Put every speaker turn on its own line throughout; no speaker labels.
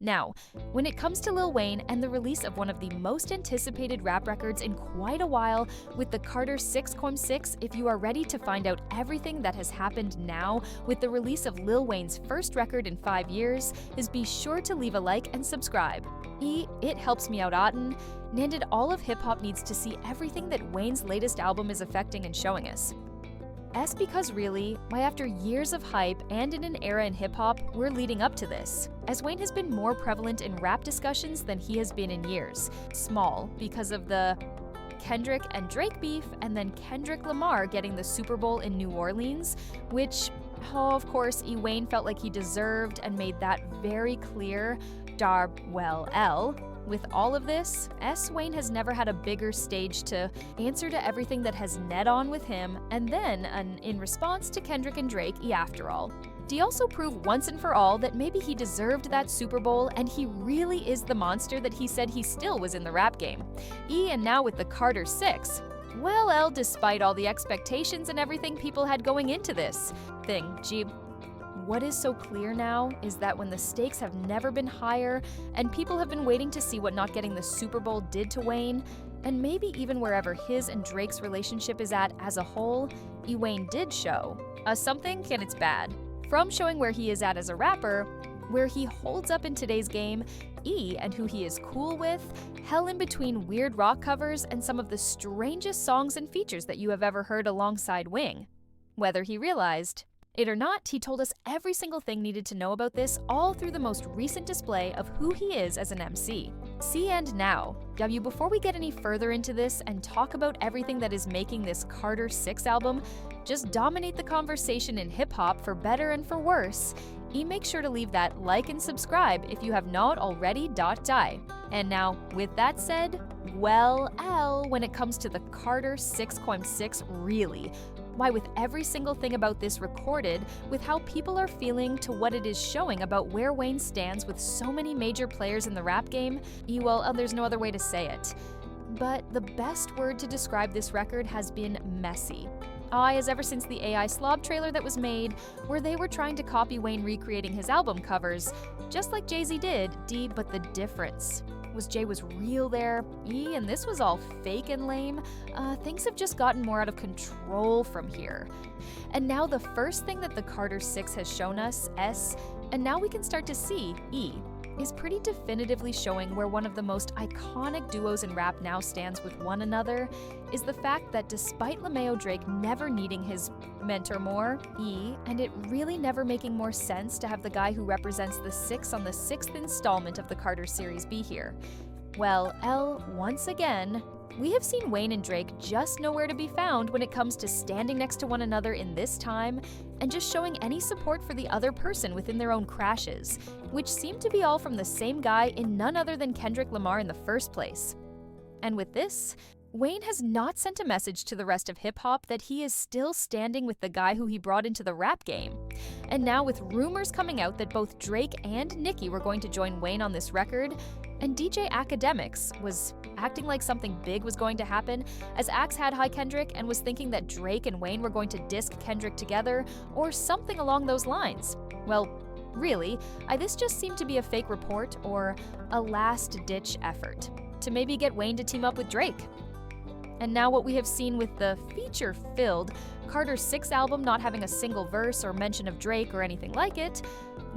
Now, when it comes to Lil Wayne and the release of one of the most anticipated rap records in quite a while with the Carter 6.6, if you are ready to find out everything that has happened now with the release of Lil Wayne's first record in 5 years, is be sure to leave a like and subscribe. It helps me out otten, and all of hip-hop needs to see everything that Wayne's latest album is affecting and showing us. Because really, why after years of hype and in an era in hip-hop, we're leading up to this, as Wayne has been more prevalent in rap discussions than he has been in years. Small, because of the Kendrick and Drake beef, and then Kendrick Lamar getting the Super Bowl in New Orleans, which, of course, Wayne felt like he deserved and made that very clear. With all of this, Wayne has never had a bigger stage to answer to everything that has net on with him, and then in response to Kendrick and Drake, after all. D also prove once and for all that maybe he deserved that Super Bowl and he really is the monster that he said he still was in the rap game. And now with the Carter 6. Well, despite all the expectations and everything people had going into this thing, what is so clear now is that when the stakes have never been higher and people have been waiting to see what not getting the Super Bowl did to Wayne, and maybe even wherever his and Drake's relationship is at as a whole, Wayne did show something, and it's bad. From showing where he is at as a rapper, where he holds up in today's game, and who he is cool with, hell in between weird rock covers and some of the strangest songs and features that you have ever heard alongside Wing. Whether he realized it or not, he told us every single thing needed to know about this all through the most recent display of who he is as an MC. And now, before we get any further into this and talk about everything that is making this Carter 6 album just dominate the conversation in hip-hop for better and for worse, make sure to leave that like and subscribe if you have not already. And now, with that said, when it comes to the Carter 6.6 really, why with every single thing about this recorded, with how people are feeling to what it is showing about where Wayne stands with so many major players in the rap game, there's no other way to say it. But the best word to describe this record has been messy. As ever since the AI Slob trailer that was made, where they were trying to copy Wayne recreating his album covers, just like Jay-Z did, but the difference was Jay was real there, and this was all fake and lame. Things have just gotten more out of control from here. And now the first thing that the Carter 6 has shown us, and now we can start to see, is pretty definitively showing where one of the most iconic duos in rap now stands with one another, is the fact that despite LeMayo Drake never needing his mentor more, and it really never making more sense to have the guy who represents the 6 on the 6th installment of the Carter series be here. Once again, we have seen Wayne and Drake just nowhere to be found when it comes to standing next to one another in this time and just showing any support for the other person within their own crashes, which seem to be all from the same guy in none other than Kendrick Lamar in the first place. And with this, Wayne has not sent a message to the rest of hip-hop that he is still standing with the guy who he brought into the rap game. And now with rumors coming out that both Drake and Nicki were going to join Wayne on this record, and DJ Academics was acting like something big was going to happen, as Axe had High Kendrick and was thinking that Drake and Wayne were going to disc Kendrick together, or something along those lines. Really, this just seemed to be a fake report or a last-ditch effort to maybe get Wayne to team up with Drake. And now what we have seen with the feature-filled Carter 6 album not having a single verse or mention of Drake or anything like it,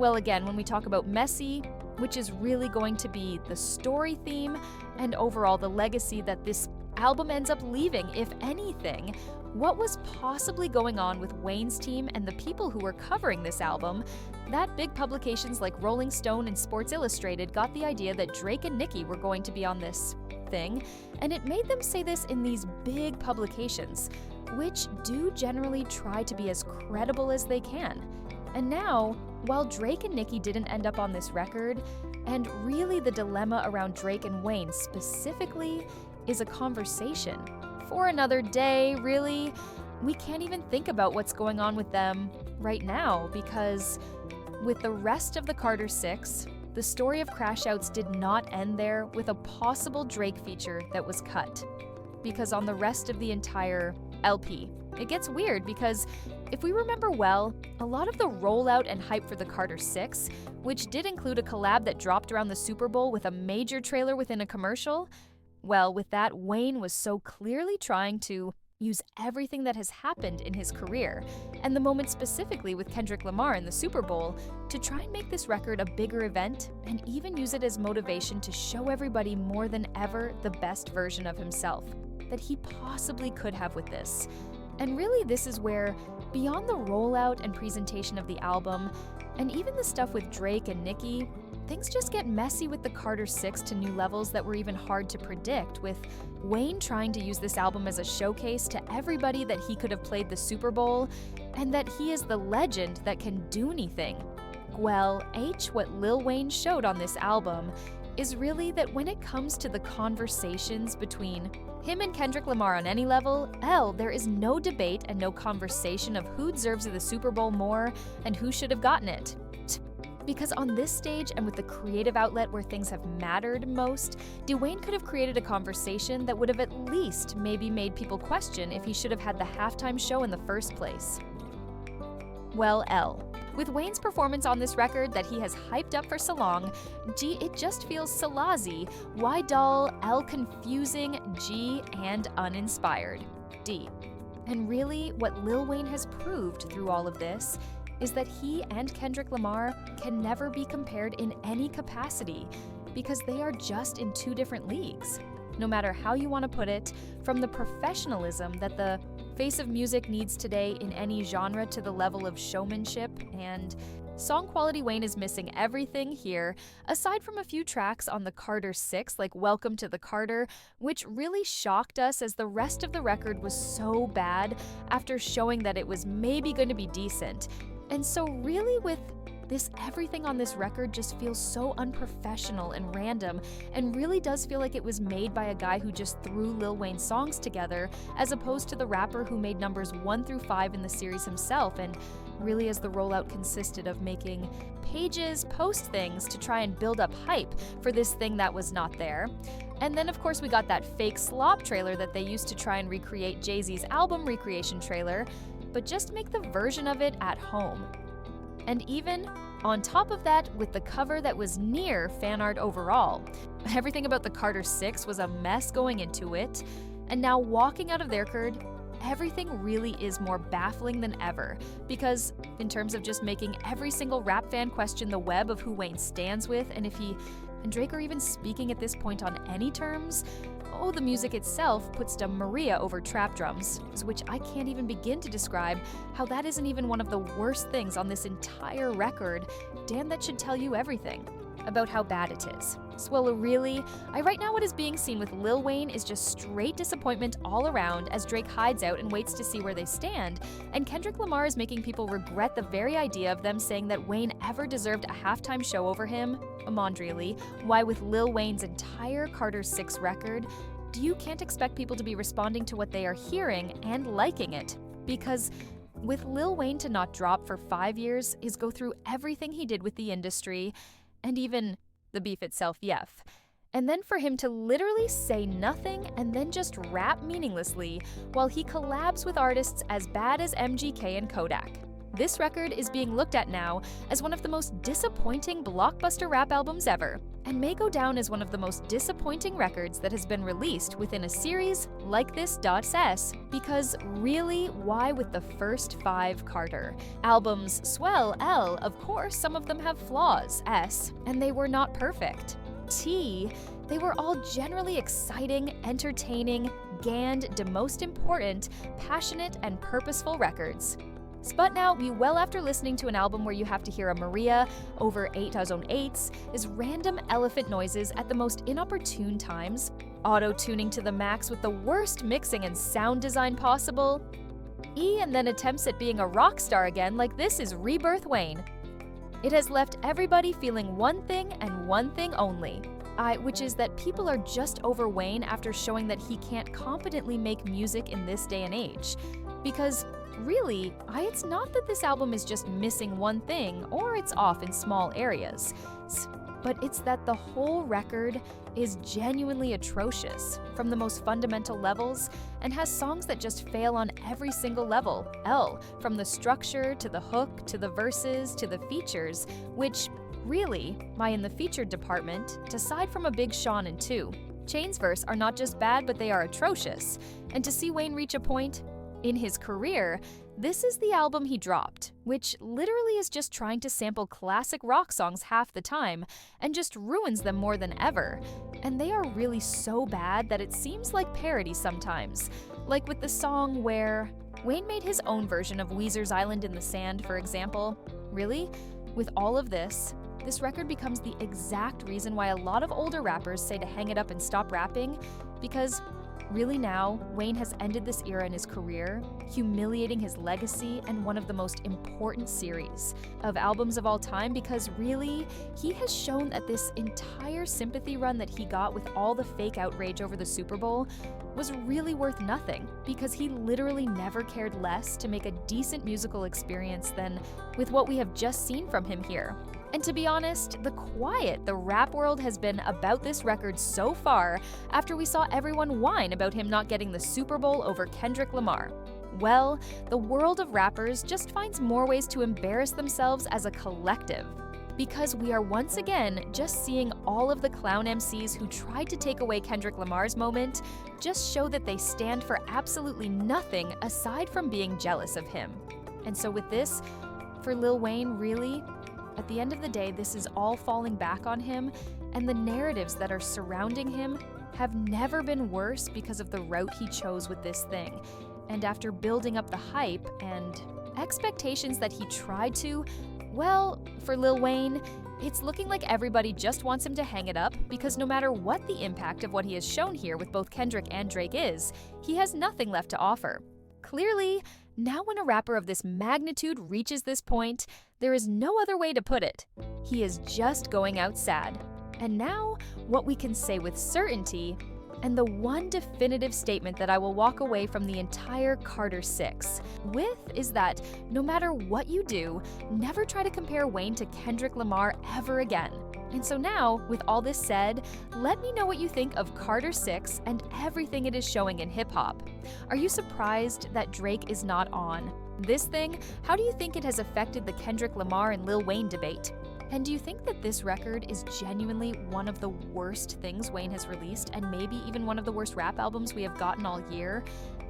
again, when we talk about messy, which is really going to be the story theme and overall the legacy that this album ends up leaving, if anything, what was possibly going on with Wayne's team and the people who were covering this album, that big publications like Rolling Stone and Sports Illustrated got the idea that Drake and Nicki were going to be on this thing, and it made them say this in these big publications, which do generally try to be as credible as they can. And now, while Drake and Nicki didn't end up on this record, and really the dilemma around Drake and Wayne specifically is a conversation for another day, really. We can't even think about what's going on with them right now, because with the rest of the Carter 6, the story of Crash Outs did not end there with a possible Drake feature that was cut. Because on the rest of the entire LP, it gets weird because If we remember well, a lot of the rollout and hype for the Carter 6, which did include a collab that dropped around the Super Bowl with a major trailer within a commercial, well, with that, Wayne was so clearly trying to use everything that has happened in his career, and the moment specifically with Kendrick Lamar in the Super Bowl, to try and make this record a bigger event and even use it as motivation to show everybody more than ever the best version of himself that he possibly could have with this. And really, this is where, beyond the rollout and presentation of the album, and even the stuff with Drake and Nicki, things just get messy with the Carter 6 to new levels that were even hard to predict, with Wayne trying to use this album as a showcase to everybody that he could have played the Super Bowl, and that he is the legend that can do anything. Well, what Lil Wayne showed on this album is really that when it comes to the conversations between him and Kendrick Lamar on any level, there is no debate and no conversation of who deserves the Super Bowl more and who should have gotten it. Because on this stage and with the creative outlet where things have mattered most, Wayne could have created a conversation that would have at least maybe made people question if he should have had the halftime show in the first place. Well, with Wayne's performance on this record that he has hyped up for so long, it just feels salazy, Y dull, L confusing, G and uninspired, D. And really, what Lil Wayne has proved through all of this is that he and Kendrick Lamar can never be compared in any capacity because they are just in two different leagues. No matter how you want to put it, from the professionalism that the face of music needs today in any genre to the level of showmanship and song quality, Wayne is missing everything here, aside from a few tracks on the Carter 6, like Welcome to the Carter, which really shocked us as the rest of the record was so bad after showing that it was maybe going to be decent. And so really with this, everything on this record just feels so unprofessional and random, and really does feel like it was made by a guy who just threw Lil Wayne songs together, as opposed to the rapper who made numbers 1 through 5 in the series himself, and really as the rollout consisted of making pages post things to try and build up hype for this thing that was not there. And then of course we got that fake slop trailer that they used to try and recreate Jay-Z's album recreation trailer, but just make the version of it at home. And even on top of that, with the cover that was near fan art overall. Everything about the Carter 6 was a mess going into it, and now walking out of their record, everything really is more baffling than ever, because in terms of just making every single rap fan question the web of who Wayne stands with, and if he and Drake are even speaking at this point on any terms, the music itself puts down Maria over trap drums, which I can't even begin to describe how that isn't even one of the worst things on this entire record. Damn, that should tell you everything about how bad it is. So really, right now what is being seen with Lil Wayne is just straight disappointment all around as Drake hides out and waits to see where they stand, and Kendrick Lamar is making people regret the very idea of them saying that Wayne ever deserved a halftime show over him. Really, why with Lil Wayne's entire Carter 6 record, you can't expect people to be responding to what they are hearing and liking it, because with Lil Wayne to not drop for 5 years is go through everything he did with the industry, and even the beef itself, and then for him to literally say nothing and then just rap meaninglessly while he collabs with artists as bad as MGK and Kodak. This record is being looked at now as one of the most disappointing blockbuster rap albums ever, and may go down as one of the most disappointing records that has been released within a series like this .s, because really, why with the first 5 Carter albums, swell L, of course some of them have flaws, S, and they were not perfect. T, they were all generally exciting, entertaining, and, the most important, passionate and purposeful records. But now, after listening to an album where you have to hear a Maria over 8/8 is random elephant noises at the most inopportune times, auto-tuning to the max with the worst mixing and sound design possible, and then attempts at being a rock star again like this is Rebirth Wayne. It has left everybody feeling one thing and one thing only, which is that people are just over Wayne after showing that he can't competently make music in this day and age. Because really, it's not that this album is just missing one thing or it's off in small areas. but it's that the whole record is genuinely atrocious from the most fundamental levels and has songs that just fail on every single level. From the structure to the hook to the verses to the features, which really, my in the featured department, aside from a Big Sean and 2. Chain's verse are not just bad, but they are atrocious. And to see Wayne reach a point in his career, this is the album he dropped, which literally is just trying to sample classic rock songs half the time and just ruins them more than ever. And they are really so bad that it seems like parody sometimes. Like with the song where Wayne made his own version of Weezer's Island in the Sand, for example. Really? With all of this record becomes the exact reason why a lot of older rappers say to hang it up and stop rapping, because really now, Wayne has ended this era in his career, humiliating his legacy and one of the most important series of albums of all time, because really, he has shown that this entire sympathy run that he got with all the fake outrage over the Super Bowl was really worth nothing, because he literally never cared less to make a decent musical experience than with what we have just seen from him here. And to be honest, the quiet the rap world has been about this record so far after we saw everyone whine about him not getting the Super Bowl over Kendrick Lamar. Well, the world of rappers just finds more ways to embarrass themselves as a collective. Because we are once again just seeing all of the clown MCs who tried to take away Kendrick Lamar's moment just show that they stand for absolutely nothing aside from being jealous of him. And so with this, for Lil Wayne, really, at the end of the day, this is all falling back on him, and the narratives that are surrounding him have never been worse because of the route he chose with this thing. And after building up the hype and expectations that he tried to, well, for Lil Wayne, it's looking like everybody just wants him to hang it up, because no matter what the impact of what he has shown here with both Kendrick and Drake is, he has nothing left to offer. Clearly, now when a rapper of this magnitude reaches this point, there is no other way to put it. He is just going out sad. And now, what we can say with certainty, and the one definitive statement that I will walk away from the entire Carter 6 with, is that no matter what you do, never try to compare Wayne to Kendrick Lamar ever again. And so now, with all this said, let me know what you think of Carter 6 and everything it is showing in hip-hop. Are you surprised that Drake is not on this thing? How do you think it has affected the Kendrick Lamar and Lil Wayne debate? And do you think that this record is genuinely one of the worst things Wayne has released, and maybe even one of the worst rap albums we have gotten all year,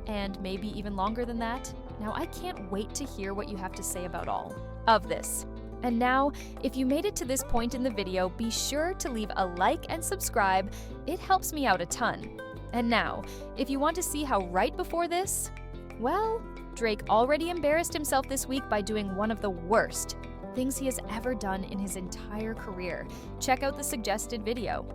and maybe even longer than that? Now, I can't wait to hear what you have to say about all of this. And now, if you made it to this point in the video, be sure to leave a like and subscribe. It helps me out a ton. And now, if you want to see how right before this, well, Drake already embarrassed himself this week by doing one of the worst things he has ever done in his entire career. Check out the suggested video.